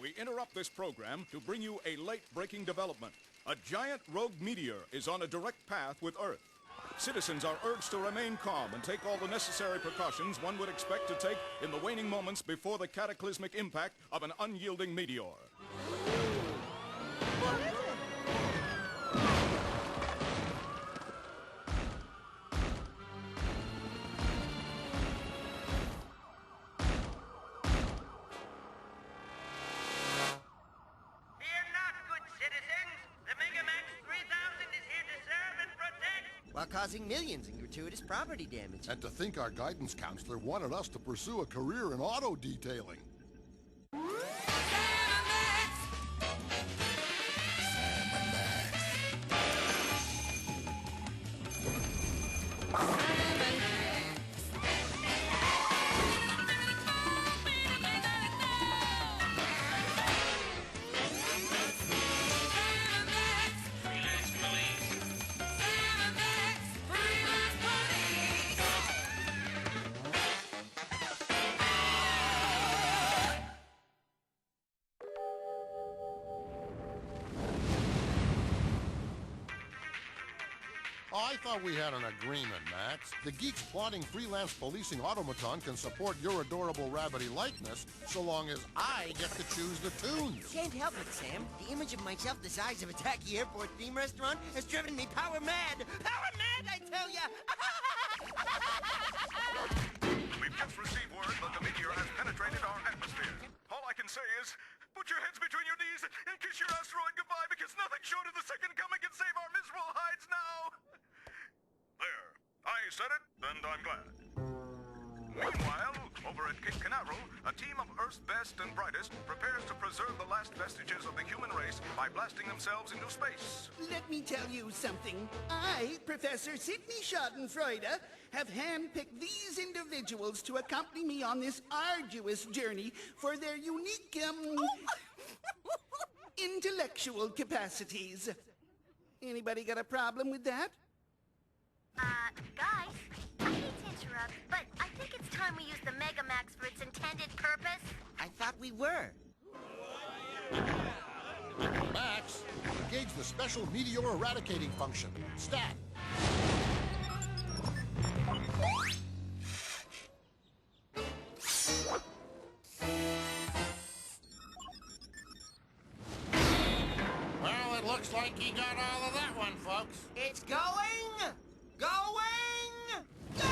We interrupt this program to bring you a late-breaking development. A giant rogue meteor is on a direct path with Earth. Citizens are urged to remain calm and take all the necessary precautions one would expect to take in the waning moments before the cataclysmic impact of an unyielding meteor. While causing millions in gratuitous property damage. And to think our guidance counselor wanted us to pursue a career in auto detailing. I thought we had an agreement, Max. The geeks plotting freelance policing automaton can support your adorable rabbity likeness so long as I get to choose the tunes. Can't help it, Sam. The image of myself the size of a tacky airport theme restaurant has driven me power mad. Power mad, I tell ya! We've just received word that the meteor has penetrated our atmosphere. All I can say is, put your heads between your knees and kiss your asteroid goodbye, because nothing short of the second coming can save our miserable hides now. There. I said it, and I'm glad. Meanwhile, over at Cape Canaveral, a team of Earth's best and brightest prepares to preserve the last vestiges of the human race by blasting themselves into space. Let me tell you something. I, Professor Sidney Schadenfreude, have handpicked these individuals to accompany me on this arduous journey for their unique, intellectual capacities. Anybody got a problem with that? Guys, I hate to interrupt, but I think it's time we use the Megamax for its intended purpose. I thought we were. Max, engage the special meteor eradicating function. Stat. Well, it looks like he got all of that one, folks. It's going! Going! Gone!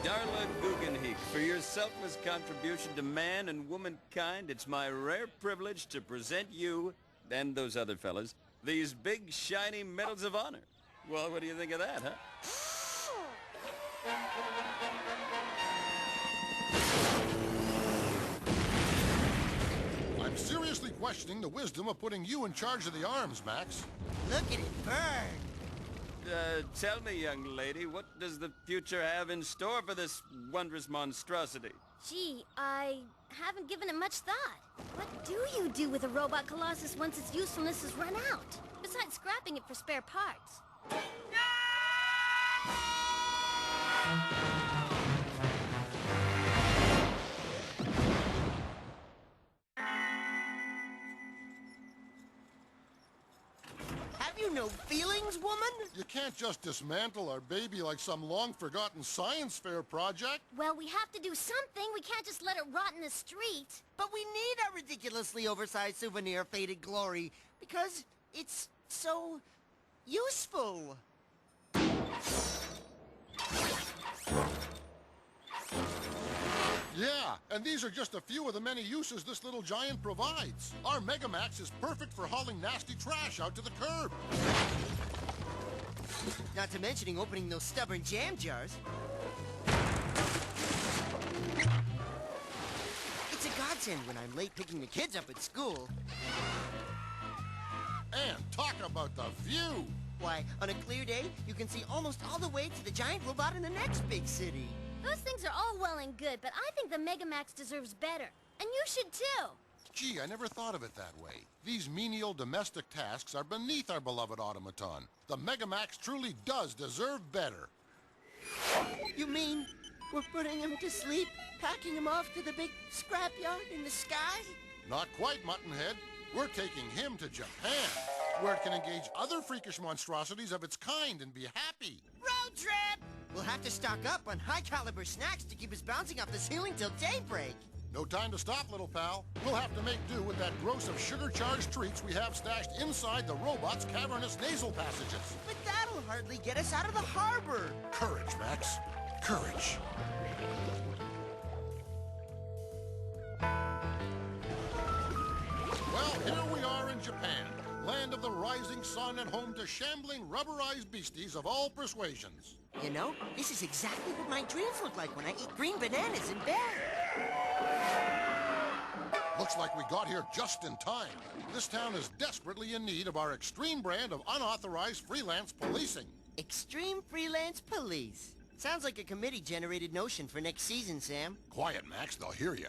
Darla Guggenheek, for your selfless contribution to man and womankind, it's my rare privilege to present you, and those other fellas, these big, shiny medals of honor. Well, what do you think of that, huh? I'm seriously questioning the wisdom of putting you in charge of the arms, Max. Look at it burn! Tell me, young lady, what does the future have in store for this wondrous monstrosity? Gee, I haven't given it much thought. What do you do with a robot colossus once its usefulness is run out? Besides scrapping it for spare parts. Have you no feelings, woman? You can't just dismantle our baby like some long-forgotten science fair project. Well, we have to do something. We can't just let it rot in the street. But we need a ridiculously oversized souvenir of faded glory because it's so useful. Yeah, and these are just a few of the many uses this little giant provides. Our Megamax is perfect for hauling nasty trash out to the curb. Not to mentioning opening those stubborn jam jars. It's a godsend when I'm late picking the kids up at school. And talk about the view. Why, on a clear day, you can see almost all the way to the giant robot in the next big city. Those things are all well and good, but I think the Megamax deserves better. And you should too. Gee, I never thought of it that way. These menial domestic tasks are beneath our beloved automaton. The Megamax truly does deserve better. You mean we're putting him to sleep, packing him off to the big scrapyard in the sky? Not quite, Muttonhead. We're taking him to Japan, where it can engage other freakish monstrosities of its kind and be happy. Road trip! We'll have to stock up on high-caliber snacks to keep us bouncing off the ceiling till daybreak. No time to stop, little pal. We'll have to make do with that gross of sugar-charged treats we have stashed inside the robot's cavernous nasal passages. But that'll hardly get us out of the harbor. Courage, Max. Courage. Well, here we are in Japan, land of the rising sun and home to shambling, rubberized beasties of all persuasions. You know, this is exactly what my dreams look like when I eat green bananas in bed. Looks like we got here just in time. This town is desperately in need of our extreme brand of unauthorized freelance policing. Extreme Freelance Police. Sounds like a committee-generated notion for next season, Sam. Quiet, Max, they'll hear you.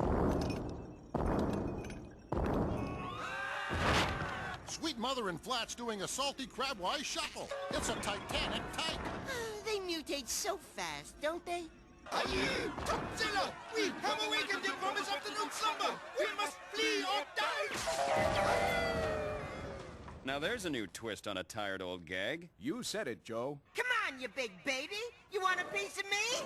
Sweet mother in flats doing a salty crabwise shuffle. It's a Titanic type. They mutate so fast, don't they? Aaiiieee! Godzilla! We have awakened him from his afternoon slumber! We must flee or die! Now there's a new twist on a tired old gag. You said it, Joe. Come on, you big baby! You want a piece of me?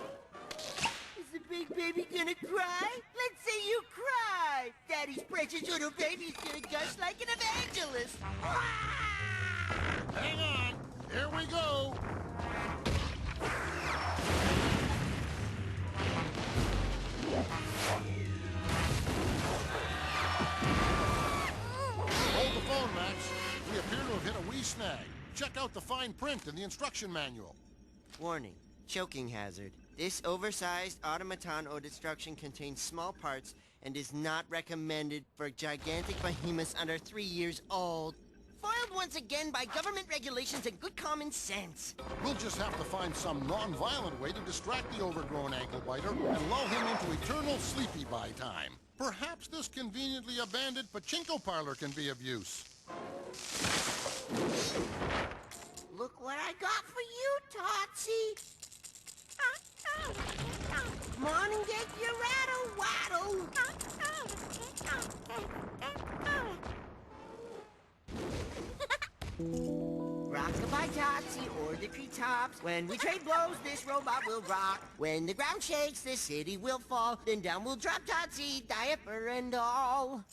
Is the big baby gonna cry? Let's see you cry! Daddy's precious little baby's gonna gush like an evangelist! Hang on. Here we go. Hold the phone, Max. We appear to have hit a wee snag. Check out the fine print in the instruction manual. Warning. Choking hazard. This oversized automaton or destruction contains small parts and is not recommended for gigantic behemoths under 3 years old. Foiled once again by government regulations and good common sense. We'll just have to find some non-violent way to distract the overgrown ankle biter and lull him into eternal sleepy by time. Perhaps this conveniently abandoned pachinko parlor can be of use. Look what I got for you, Tootsie. Come on and get your rattle-waddle. Rock-a-bye, Tootsie, or the treetops. When we trade blows, this robot will rock. When the ground shakes, this city will fall. Then down will drop Tootsie, diaper and all.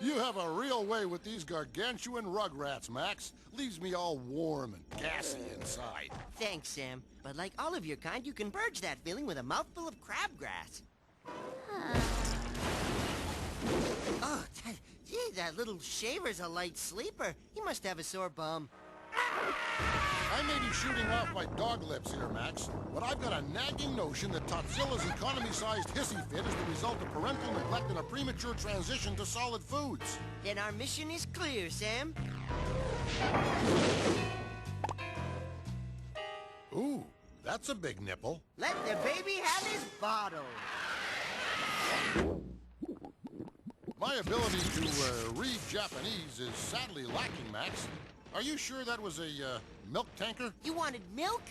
You have a real way with these gargantuan rugrats, Max. Leaves me all warm and gassy inside. Thanks, Sam. But like all of your kind, you can purge that feeling with a mouthful of crabgrass. Oh, gee, that little shaver's a light sleeper. He must have a sore bum. I may be shooting off my dog lips here, Max, but I've got a nagging notion that Totzilla's economy-sized hissy fit is the result of parental neglect and a premature transition to solid foods. Then our mission is clear, Sam. Ooh, that's a big nipple. Let the baby have his bottle. My ability to read Japanese is sadly lacking, Max. Are you sure that was a milk tanker? You wanted milk?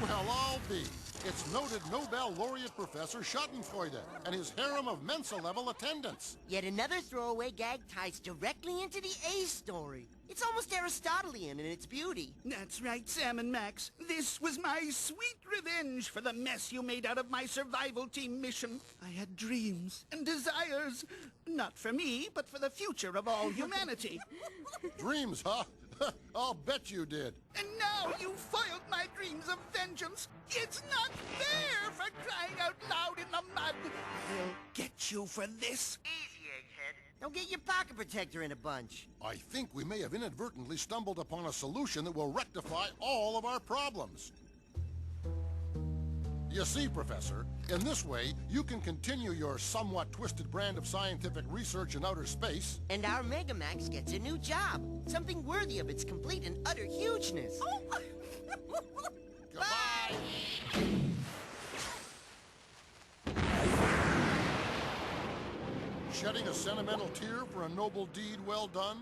Well, I'll be. It's noted Nobel laureate Professor Schadenfreude and his harem of Mensa-level attendants. Yet another throwaway gag ties directly into the A story. It's almost Aristotelian in its beauty. That's right, Sam and Max. This was my sweet revenge for the mess you made out of my survival team mission. I had dreams and desires. Not for me, but for the future of all humanity. Dreams, huh? I'll bet you did. And now you foiled my dreams of vengeance. It's not fair for crying out loud in the mud. I'll get you for this. Easy, egghead. Don't get your pocket protector in a bunch. I think we may have inadvertently stumbled upon a solution that will rectify all of our problems. You see, Professor, in this way, you can continue your somewhat twisted brand of scientific research in outer space. And our Megamax gets a new job. Something worthy of its complete and utter hugeness. Goodbye! shedding a sentimental tear for a noble deed well done?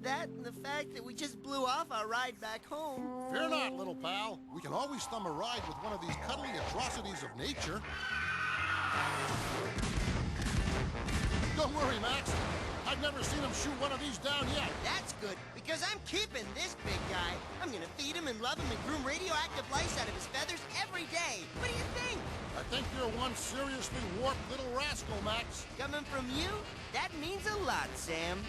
That and the fact that we just blew off our ride back home. Fear not, little pal. We can always thumb a ride with one of these cuddly atrocities of nature. Don't worry, Max. I've never seen him shoot one of these down yet. That's good, because I'm keeping this big guy. I'm gonna feed him and love him and groom radioactive lice out of his feathers every day. What do you think? I think you're one seriously warped little rascal, Max. Coming from you? That means a lot, Sam.